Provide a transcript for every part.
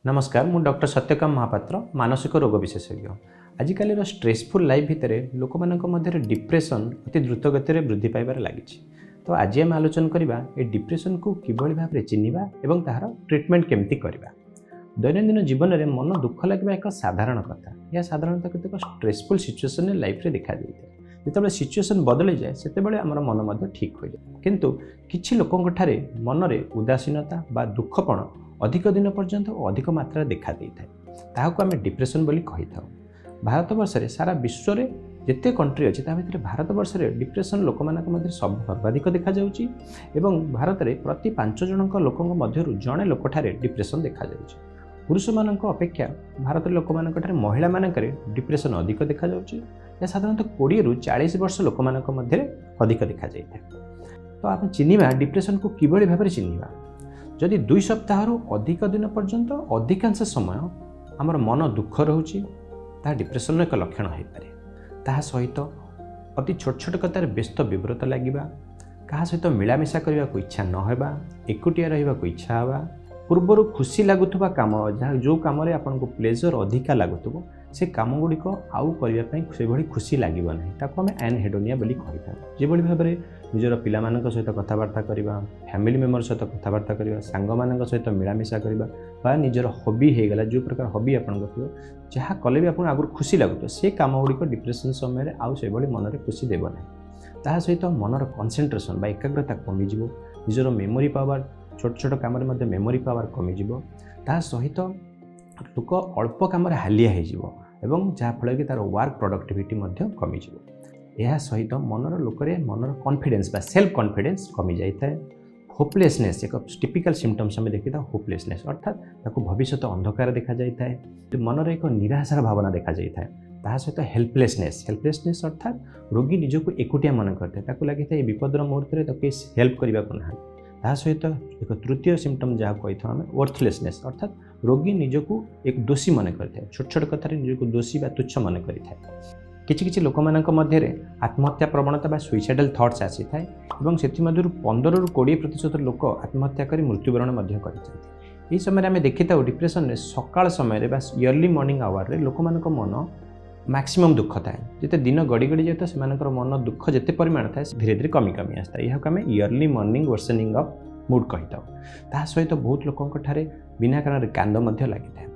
नमस्कार मु डॉक्टर सत्यकाम महापात्र मानसिक रोग विशेषज्ञ। आजिकल स्ट्रेसफुल लाइफ भितर लोक मध्य डिप्रेशन अति द्रुत गति वृद्धि पाइबार लगी। तो आज आम आलोचना करवा ए डिप्रेशन को किभली भाव में चिन्हिबा एवं तार ट्रिटमेंट केमती करबा। दैनंदिन जीवन में मन दुख लगे एक साधारण कथा। यह साधारणतः केतक स्ट्रेसफुल सिचुएसन लाइफ रे देखा जाए। जिते सिचुएसन बदली जाए से मन मध्य ठीक हो जाए। किंतु किछि लोकंक ठारे मन में उदासीनता बा दुखपण अधिक दिन पर्यंत अधिक मात्रा देखा देता है। ताहाको आमे डिप्रेशन बोली कही था। भारत वर्ष रे सारा विश्व रे जिते कंट्री अच्छी भितर भारत वर्ष रे डिप्रेशन लोक मध्य सर्वाधिक देखा जाउची एवं भारत रे प्रति 5 जनक लोकंक मध्यरु जणे लोक ठारे डिप्रेशन देखा जाउची। पुरुष मानक अपेक्षा भारत लोक मानक ठारे महिला मानक डिप्रेशन अधिक देखा जाउची। या साधारणतः 20 रु 40 वर्ष लोक मानक मध्य अधिक देखा जाइଥାଏ। तो आप चिन्हिबा डिप्रेशन को किभली भाव में चिन्हिबा। जदि 2 सप्ताह अधिक दिन पर्यंत अधिकांश समय आमर मन दुख रोचे ता डिप्रेशन एक लक्षण हो पारे। ता सहित अति छोट छोट कतार व्यस्त विव्रत लगे, क्या सहित मिलामिशा करने को इच्छा नहबा, एकुटिया रहा इच्छा हवा, पूर्वर खुशी लगुवा काम जहाँ जो कम आपको प्लेजर अधिका लगुव से कम गुड़िक आउ करने से भाई खुशी लगे ना। ताको आम एनहेडोनिया बोली कही था। जो भाव में निजर पिला सहित कथबार्ता करवा, फैमिली मेम्बर सहित कथबार्ता करवा, सांग मान सहित मिलामिशा करवा बा निजर हॉबी होगला जो प्रकार हॉबी आपको जहाँ कले भी आपको आगुरी खुशी लगुव से कम गुड़िक डिप्रेशन समय आउ से मन में खुशी देव ना। ता सहित मनर कनसेंट्रेशन बा एकाग्रता कमिज, निजर मेमोरी पावर छोट छोट कम मेमोरी पावर कमिज, ता सहित लोक अल्प कम हालिया हो जहाँफल कि तार वर्क प्रोडक्टिविटी कमिज। यह सहित मनर लोक मनर कॉन्फिडेंस बा सेल्फ कॉन्फिडेंस कमी जाए। होपलेसनेस एक टिपिकल सिम्पटम्स आम देखी था। होपलेसनेस अर्थात ताको भविष्य अंधकार देखा जाए। मनर एक निराशार भावना देखा जाए। ता सहित हेल्पलेसनेस अर्थात रोगी निजक एकुटिया मन करते लगी विपदर मुहूर्त में हेल्प करने को ना। ता सहित एक तृतीय सिम्पटम जहाँ कही था आम वर्थलेसनेस अर्थात रोगी निजक एक दोषी मन करता है। छोट छोट कथार निजक दोषी बा तुच्छ मन करें। किछि लोक मानक मध्य आत्महत्या प्रवणता बा सुइसाइडल थॉट्स आसी थाए एवं सेथि मध्यरु 15 रु 20% लोक आत्महत्या करी मृत्युवरण कर। समय आम देखी था डिप्रेशन में सकाळ समय बा इयरली मॉर्निंग आवर लोक मानक मन मैक्सिमम दुख थाए। जिते दिन गड़ी गड़ी जाए से मन दुख जिते परिमाण थाए धीरे धीरे कमी कमी आसता। यह आम yearly morning worsening of mood कही था। ता सहित बहुत लोक बिना कारण कांद लगी था।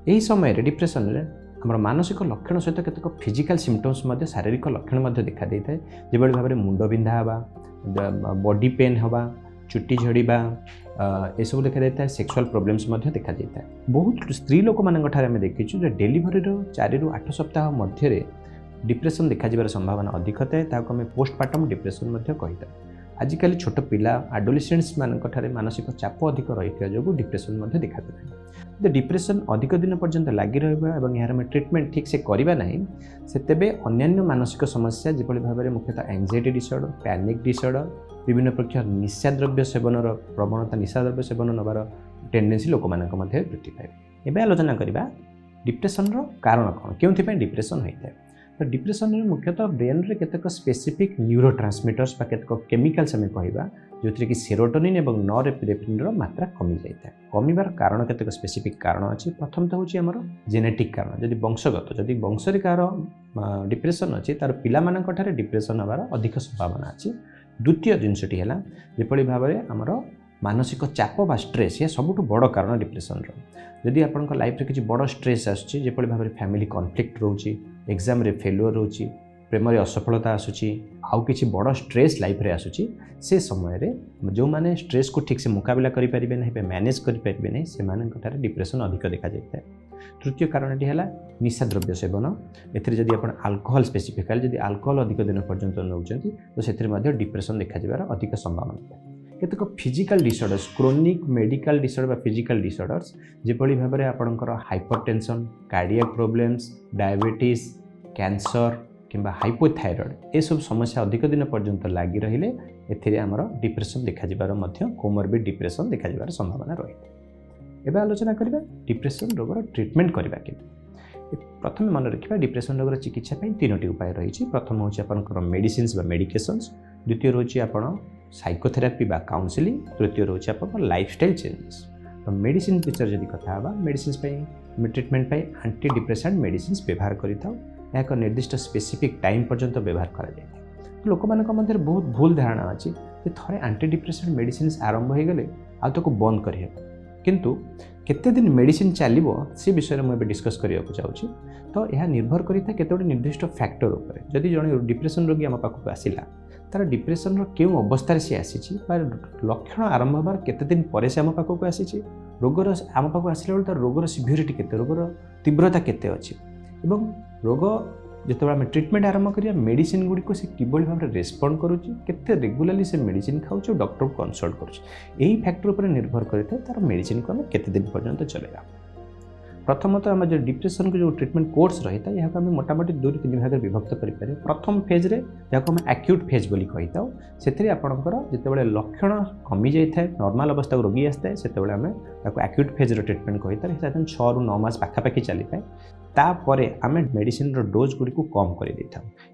यही समय डिप्रेशन में आम मानसिक लक्षण सहित केतक फिजिकल सिम्पटम्स शारीरिक लक्षण देखा देता है। जो भाव में मुंड बिंधा हवा, बॉडी पेन हवा, चुट्टी झड़वा यह देखा देता है। सेक्सुअल प्रोब्लेम्स देखा देता है। बहुत स्त्री लोक मानक देखीचु डेलीवरी 4 रु 8 सप्ताह मध्य डिप्रेशन देखा संभावना अधिक थाए। ताको आम पोस्टमार्टम डिप्रेशन कही था। आजिकल छोट पिला एडोलेसेंट्स मानसिक चाप अधिक रही जो डिप्रेशन देखा देता है। डिप्रेशन अधिक दिन पर्यंत लगी रहा यार ट्रिटमेंट ठीक से करवा ना से तेबे अन्यान्य मानसिक समस्या जो भाव में मुख्यतः एंजाइटी डिसऑर्डर, पैनिक डिसऑर्डर, विभिन्न प्रकार निशाद्रव्य सेवन प्रवणता, निशाद्रव्य सेवन नबार टेंडेंसी लोक वृद्धि पाए। एवं आलोचना करवा डिप्रेशन कारण कौन, क्यों डिप्रेशन होता है। तो डिप्रेशन में मुख्यतः ब्रेन रे केतक स्पेसिफिक न्यूरोट्रांसमिटर्स बा केतक केमिकल्स आम कहवा जो कि सेरोटोनिन और नॉरएपिनेफ्रिन मात्रा कमी जाए। कमिबार कारण केतक स्पेसिफिक कारण अच्छी। प्रथम तो हूँ आमर जेनेटिक कारण, जदि वंशगत जदि वंशरे कार डिप्रेशन अच्छी तार पिला मानक ठारे डिप्रेशन हबार अधिक संभावना अच्छी। द्वितीय जिनसटी है जेपरि भाव में आमर मानसिक चाप बा स्ट्रेस यह सबुठ बड़ कारण डिप्रेशन। जदि आपंक लाइफ रे किसी बड़ स्ट्रेस आसूँ जेपरि भाव में फैमिली कॉन्फ्लिक्ट रोचे, एग्जाम रे फेल्युअर रोचे, प्रेम रे असफलता आसूची, आउ किसी बड़ स्ट्रेस लाइफ रे आसूची से समय रे जो माने स्ट्रेस को ठीक से मुकाबला करि परिबे नहीं, मैनेज करि परिबे नहीं, से मानक ठारे डिप्रेशन अधिक देखा जाए। तृतीय कारणटी है निशाद्रव्य सेवन। एथिरे जदि आपण अल्कोहल स्पेसिफिकली जदि अल्कोहल अधिक दिन पर्यंत नौचंती तो सेथिरे डिप्रेशन देखा जाबार अधिक संभावना। केतक physical disorders, chronic medical disorder physical disorders जेपरि भाव में आपणकर hypertension, cardiac problems, diabetes, cancer किंबा हाइपोथायरॉइड ये सब समस्या अधिक दिन पर्यंत लगी रहिले एथिरे आमर डिप्रेशन देखा जिबार मध्य कोमोरबिड डिप्रेशन देखा जिबार संभावना रही। एबे आलोचना करबा डिप्रेशन रोगर ट्रीटमेंट करबा के। प्रथम मन रखा डिप्रेशन रोगर चिकित्सा 3टी उपाय रही। प्रथम हूँ आपंकर मेडिसिन्स बा मेडिकेशंस, द्वितीय रोचे आप साइकोथेरापी बा काउंसलिंग, तृतीय रोचे आप लाइफस्टाइल चेंजेस। तो मेडिसिन विषय जदि कथा medicine treatment anti depressant medicine व्यवहार करें एक निर्दिष्ट स्पेसिफिक टाइम पर्यंत व्यवहार कर लोक मध्य बहुत भूल धारणा अच्छी थे एंटी डिप्रेसेंट मेडिसिन आरंभ हो गले आपको बंद कर किंतु केते दिन मेडिसिन चलो से विषय में डिस्कस करने को चाहूँगी तो यह निर्भर करता है केते निर्दिष्ट फैक्टर उपर जदि जड़े डिप्रेशन रोगी आम पाखक आसला तार डिप्रेशन क्यों अवस्था से आसी लक्षण आरंभ होबार केते दिन पर से आम पाखक आसी रोगर आम पाखक आसला बेले तार रोगर सिभियरिटी केते रोगर तीव्रता केते अच्छी एवं रोग जिते आम ट्रिटमेंट आरंभ करिया मेडिसिन गुड़ी को से किभली भाव रेस्पॉन्ड करुच्ची केते रेगुलाली से मेडिसिन खाऊँ डॉक्टर को कंसल्ट करुच्ची फैक्टर उपर निर्भर करता है तार मेडिसिन को आम केते दिन पर्यंत चलेगा। प्रथमतः आम जो डिप्रेशन को जो ट्रिटमेंट कोर्स रही है यहाँ आम मोटामोटी 2-3 भाग विभक्त करें। प्रथम फेज रे जहाँ आम एक्यूट फेज बोली कही था से आपणकर जिते लक्षण कमी जाए नॉर्मल अवस्था को रोगी आसता है से आम एक्यूट फेज ट्रिटमेंट कही था 6 ରୁ 9 मास पाखापाखि चली था तापर आम मेडिसिन डोज गुड़ी को कम कर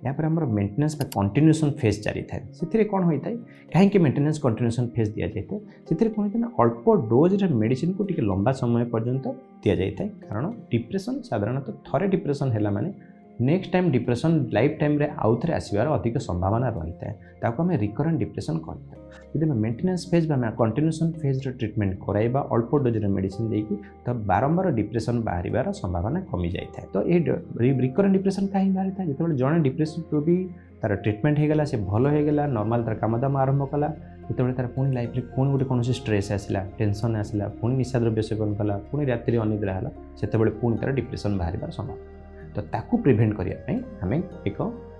यहाँ आम मेन्टेनेंस कंटिन्यूएशन फेज चली था से कौन होता है कहीं मेन्टेनेंस कंटिन्यूएशन फेज दि जाए से कौन होता है अल्प डोज मेडिसिन को टी लंबा समय पर्यंत दि जाए कारण डिप्रेशन साधारणतः थरे डिप्रेशन है माने next time depression life time रे आउ थे आसबार अधिक संभावना रही है ताको आम रिकरेंट डिप्रेशन कहता है। जब maintenance phase continuation phase treatment कराइबा अल्प डोज मेडिसिन देकी तो बारंबार डिप्रेशन बाहर संभावना कमी जाए तो ये रिकरेंट डिप्रेशन कहीं बाहरी था जो जड़े डिप्रेशन को भी तार ट्रिटमेंट होगला से भल होगला नॉर्मल तार काम दाम आरंभ कला जो तार पुणी लाइफ में पुणी गोटे कौन स्ट्रेस आसला टेंशन आसला पुणी निशा द्रव्य सेवन कला पुणी राति अनिद्रा है से पुणी तार डिप्रेशन बाहर संभावना तो ताकू प्रिवेंट करने आम एक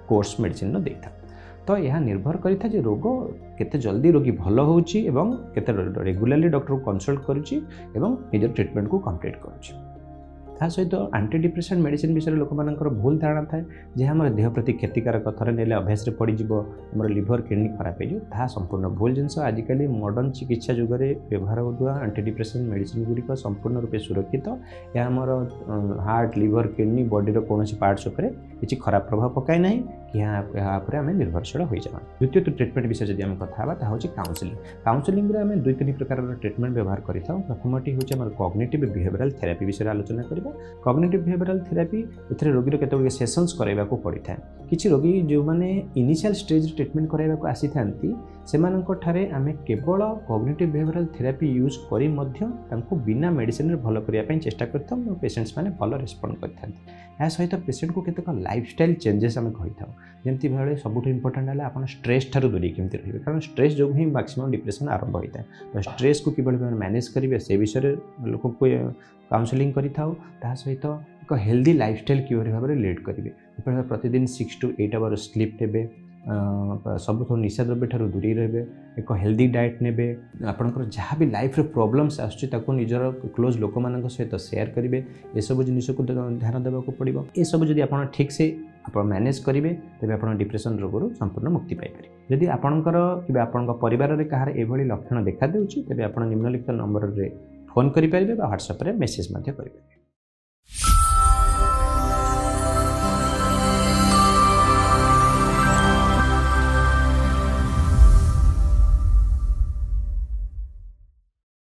कोर्स मेडिसिन देता तो यह निर्भर करता है रोग केते जल्दी रोगी भल होची एवं केते रेगुलाली डॉक्टर को कंसल्ट करुच्ची एवं निज ट्रिटमेंट को कंप्लीट करुच्ची। सहित एंटी डिप्रेसेंट मेडिसिन विषय लोक भूल धारणा थाए जे आम देह प्रति क्षतिकारक थरे नेले अभ्यास पड़ज आम लिभर किडनी खराब हो संपूर्ण भूल जिनस आजिकल मॉडर्न चिकित्सा जुग में व्यवहार होता एंटी डिप्रेसेंट मेडिसिन गुड़िक संपूर्ण रूपे सुरक्षित यह आमर हार्ट लिभर किडनी बॉडी कौन पार्ट्स उपर किसी खराब प्रभाव पकाए ना कि यहाँ आम निर्भरशील हो जावा। द्वितीय ट्रिटमेंट विषय जब आम कथा हूँ काउंसलिंग काउंसलिंग आम 2-3 प्रकार ट्रिटमेंट व्यवहार करें प्रथमटी हूँ आम कॉग्निटिव बिहेवियरल थेरापी विषय आलोचना करवा। कॉग्निटिव बिहेवियरल थेरापी ए रोगी केतोगे सेशंस कराइबा को पड़ी था किसी रोगी जो मैंने इनिशियल स्टेज ट्रिटमेंट कराइबा को आसी थांती सेमानंको ठारे आमे केवल कॉग्निटिव बिहेवियरल थेरापी यूज करी मध्य तांको बिना मेडिसिन रे भलो करिया पई चेष्टा करथम पेशेंट्स माने भलो रिस्पोंड करथांती। या सहित पेशेंट को केतक लाइफस्टाइल चेंजेस आमे कहि थाउ जेमति भाले सबुठ इंपोर्टेंट है आपन स्ट्रेस ठारू दूरी केमति रहिबे कारण स्ट्रेस जो ही मैक्सिमम डिप्रेशन आरंभ होता है तो स्ट्रेस को किबळ मैनेज करिवे से विषय लोक को काउंसलिंग करि थाउ ता सहित एक हेल्दी लाइफस्टाइल किबळ भाबरे लीड करिवे प्रतिदिन 6 to 8 आवर्स स्लीप नेबे सब निशा द्रव्य ठारू दूरी रहे एक हेल्दी डाएट ने आपंकर जहाँ भी लाइफ रे प्रॉब्लम्स आसको निजर क्लोज लोक मान सहित शेयर करेंगे ये सब जिनिस को ध्यान देवाक पड़ो ये सब जब आप ठीक से आप मैनेज करेंगे तेज आप डिप्रेशन रोग संपूर्ण मुक्ति पाइपर जदि आपंकर कि आपण परिवार में कहार एभली लक्षण देखा देउछि तेबे आपण निम्नलिखित नंबर रे फोन करेंगे व्हाट्सएप रे मेसेज करेंगे।